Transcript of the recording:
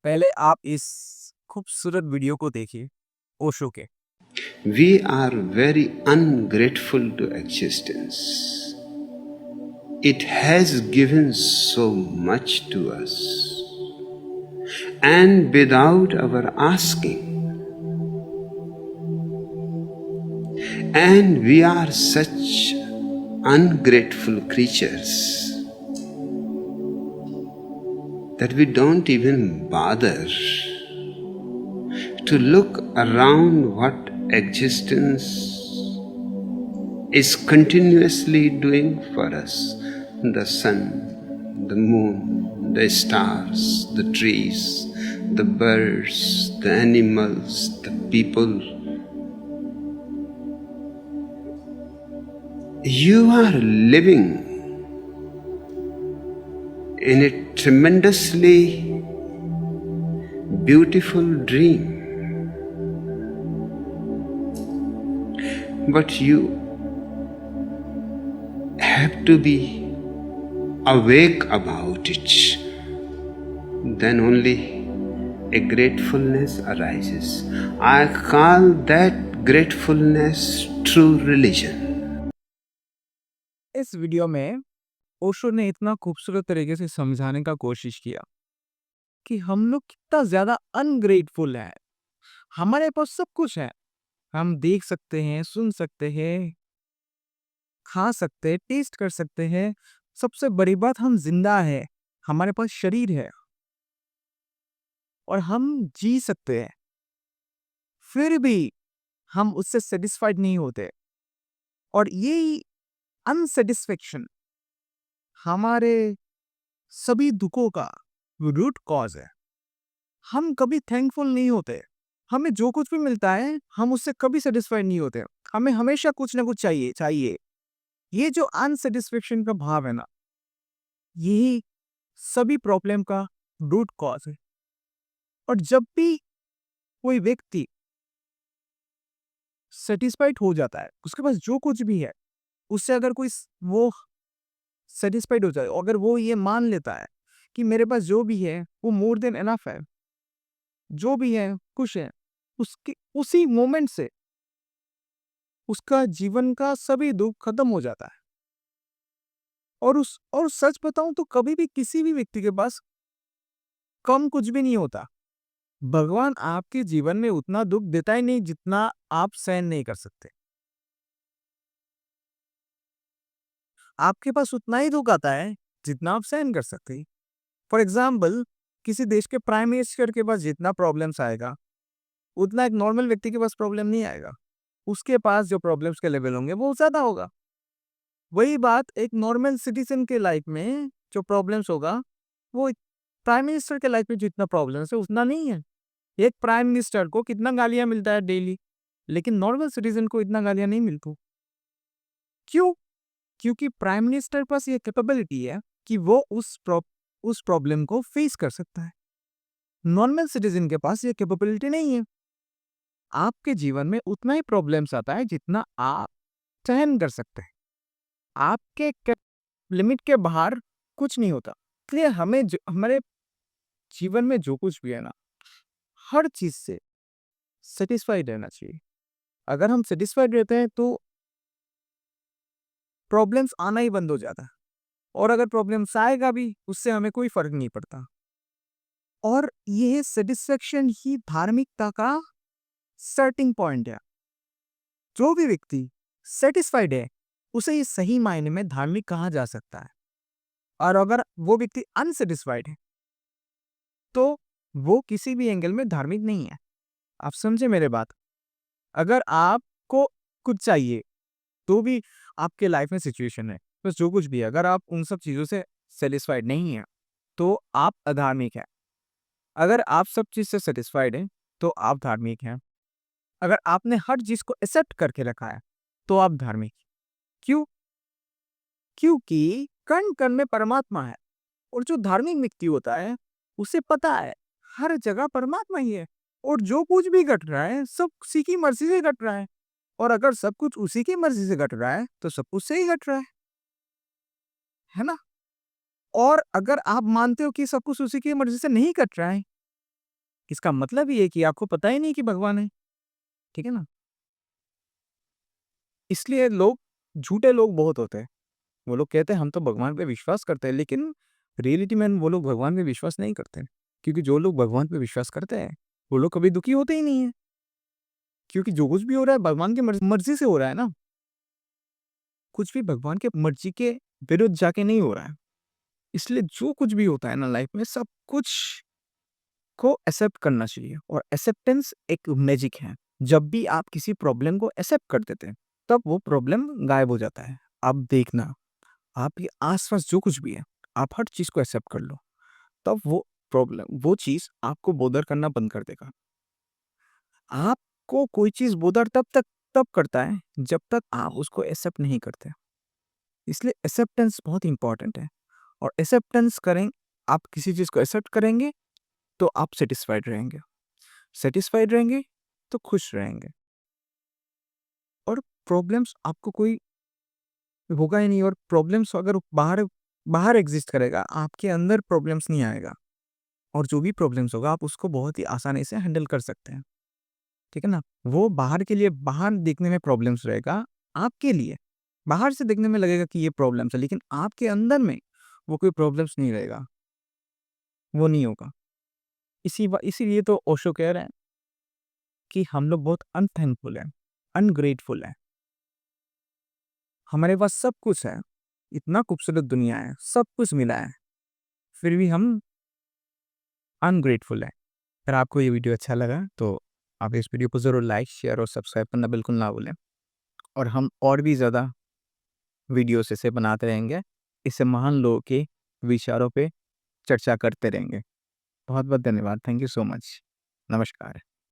पहले आप इस खूबसूरत वीडियो को देखिए ओशो के। We are very ungrateful to existence. It has given so much to us, and without our asking. And we are such ungrateful creatures that we don't even bother to look around what existence is continuously doing for us. The sun, the moon, the stars, the trees, the birds, the animals, the people. You are living in a tremendously beautiful dream, but you have to be awake about it. Then only a gratefulness arises. I call that gratefulness true religion. इस video में ओशो ने इतना खूबसूरत तरीके से समझाने का कोशिश किया कि हम लोग कितना ज्यादा अनग्रेटफुल है। हमारे पास सब कुछ है, हम देख सकते हैं, सुन सकते हैं, खा सकते हैं, टेस्ट कर सकते हैं। सबसे बड़ी बात, हम जिंदा है, हमारे पास शरीर है और हम जी सकते हैं। फिर भी हम उससे सेटिस्फाइड नहीं होते और यही अनसेटिस्फेक्शन हमारे सभी दुखों का रूट कॉज है। हम कभी थैंकफुल नहीं होते। हमें जो कुछ भी मिलता है, हम उससे कभी सेटिस्फाइड नहीं होते। हमें हमेशा कुछ ना कुछ चाहिए चाहिए। ये जो अनसेटिस्फेक्शन का भाव है ना, यही सभी प्रॉब्लम का रूट कॉज है। और जब भी कोई व्यक्ति सेटिस्फाइड हो जाता है, उसके पास जो कुछ भी है, उससे अगर वो सेटिस्फाइड हो जाए, अगर वो ये मान लेता है कि मेरे पास जो भी है वो मोर देन एनफ है, जो भी है खुश है, उसके उसी मोमेंट से उसका जीवन का सभी दुख खत्म हो जाता है। और सच बताऊं तो कभी भी किसी भी व्यक्ति के पास कम कुछ भी नहीं होता। भगवान आपके जीवन में उतना दुख देता ही नहीं जितना आप सहन नहीं कर सकते। आपके पास उतना ही दुख आता है जितना आप सहन कर सकते हैं। फॉर एग्जाम्पल, किसी देश के प्राइम मिनिस्टर के पास जितना प्रॉब्लम्स आएगा, उतना एक नॉर्मल व्यक्ति के पास प्रॉब्लम नहीं आएगा। उसके पास जो प्रॉब्लम्स के लेवल होंगे वो ज्यादा होगा। वही बात एक नॉर्मल सिटीजन के लाइफ में जो प्रॉब्लम्स होगा, वो प्राइम मिनिस्टर के लाइफ में जितना प्रॉब्लम्स है उतना नहीं है। एक प्राइम मिनिस्टर को कितना गालियां मिलता है डेली, लेकिन नॉर्मल सिटीजन को इतना गालियां नहीं मिलती। क्यों? क्योंकि प्राइम मिनिस्टर पास ये कैपेबिलिटी है कि वो उस प्रॉब्लम को फेस कर सकता है। नॉर्मल सिटीजन के पास ये कैपेबिलिटी नहीं है। आपके जीवन में उतना ही प्रॉब्लम्स आता है जितना आप सहन कर सकते हैं। आपके लिमिट के बाहर कुछ नहीं होता। इसलिए हमारे जीवन में जो कुछ भी है ना, हर चीज से सेटिस्फाइड रहना चाहिए। अगर हम सेटिस्फाइड रहते हैं तो प्रॉब्लम्स आना ही बंद हो जाता है, और अगर प्रॉब्लम्स आएगा भी उससे हमें कोई फर्क नहीं पड़ता। और यह सेटिस्फेक्शन ही धार्मिकता का स्टार्टिंग पॉइंट है। जो भी व्यक्ति सेटिस्फाइड है, उसे ये सही मायने में धार्मिक कहा जा सकता है। और अगर वो व्यक्ति अनसेटिस्फाइड है, तो वो किसी भी एंगल में धार्मिक नहीं है। आप समझे मेरे बात? अगर आपको कुछ चाहिए, तो भी आपके लाइफ में सिचुएशन है, बस जो कुछ भी है, अगर आप उन सब चीजों से सेटिस्फाइड नहीं है, तो आप अधार्मिक है। अगर आप सब चीज से सेटिस्फाइड हैं, तो आप धार्मिक हैं। अगर आपने हर चीज को एक्सेप्ट करके रखा है, तो आप धार्मिक। क्यों? क्योंकि कण कण में परमात्मा है। और जो धार्मिक व्यक्ति होता है, उसे पता है हर जगह परमात्मा ही है, और जो कुछ भी घट रहा है सब उसी की मर्जी से घट रहा है। और अगर सब कुछ उसी की मर्जी से घट रहा है, तो सब कुछ सही घट रहा है ना? और अगर आप मानते हो कि सब कुछ उसी की मर्जी से नहीं घट रहा है, इसका मतलब ये है कि आपको पता ही नहीं कि भगवान है, ठीक है ना? इसलिए झूठे लोग बहुत होते हैं। वो लोग कहते हैं हम तो भगवान पे विश्वास करते हैं, लेकिन रियलिटी में वो लोग भगवान पे विश्वास नहीं करते। क्योंकि जो लोग भगवान पे विश्वास करते हैं, वो लोग कभी दुखी होते ही नहीं है। क्योंकि जो कुछ भी हो रहा है भगवान की मर्ज़ी से हो रहा है ना। कुछ भी भगवान के मर्ज़ी के विरुद्ध जाके नहीं हो रहा है। इसलिए जो कुछ भी होता है ना लाइफ में, सब कुछ को एक्सेप्ट करना चाहिए, और एक्सेप्टेंस एक मैजिक है। जब भी आप किसी प्रॉब्लम को एक्सेप्ट कर देते हैं, तब वो प्रॉब्लम गायब हो जाता है। आप देखना, आपके आस-पास जो कुछ भी है, आप हर चीज़ को एक्सेप्ट कर लो, तब वो चीज़ आपको बॉदर करना बंद कर देगा। आपको कोई चीज़ बॉदर तब करता है, जब तक आप उसको एक्सेप्ट नहीं करते। इसलिए एक्सेप्टेंस बहुत इंपॉर्टेंट है, और एक्सेप्टेंस आप किसी चीज़ को एक्सेप्ट करेंगे, तो आप सैटिस्फाइड रहेंगे। सैटिस्फाइड रहेंगे, तो खुश रहेंगे, और प्रॉब्लम्स आपको कोई होगा ही नहीं। और प्रॉब्लम्स अगर बाहर बाहर एग्ज़िस्ट करेगा, आपके अंदर प्रॉब्लम्स नहीं आएगा, और जो भी प्रॉब्लम्स होगा, आप उसको बहुत ही आसानी से हैंडल कर सकते हैं, ठीक है ना? वो बाहर के लिए बाहर देखने में प्रॉब्लम्स रहेगा, आपके लिए बाहर से देखने में लगेगा कि ये प्रॉब्लम्स है, लेकिन आपके अंदर में वो कोई प्रॉब्लम्स नहीं रहेगा, वो नहीं होगा। इसीलिए तो ओशो कह रहे हैं कि हम लोग बहुत अनथैंकफुल हैं, अनग्रेटफुल हैं। हमारे पास सब कुछ है, इतना खूबसूरत दुनिया है, सब कुछ मिला है, फिर भी हम अनग्रेटफुल हैं। अगर आपको ये वीडियो अच्छा लगा, तो आप इस वीडियो को ज़रूर लाइक, शेयर और सब्सक्राइब करना बिल्कुल ना भूलें, और हम और भी ज़्यादा वीडियोस ऐसे बनाते रहेंगे। इससे महान लोगों के विचारों पे चर्चा करते रहेंगे। बहुत-बहुत धन्यवाद। Thank you so much. नमस्कार।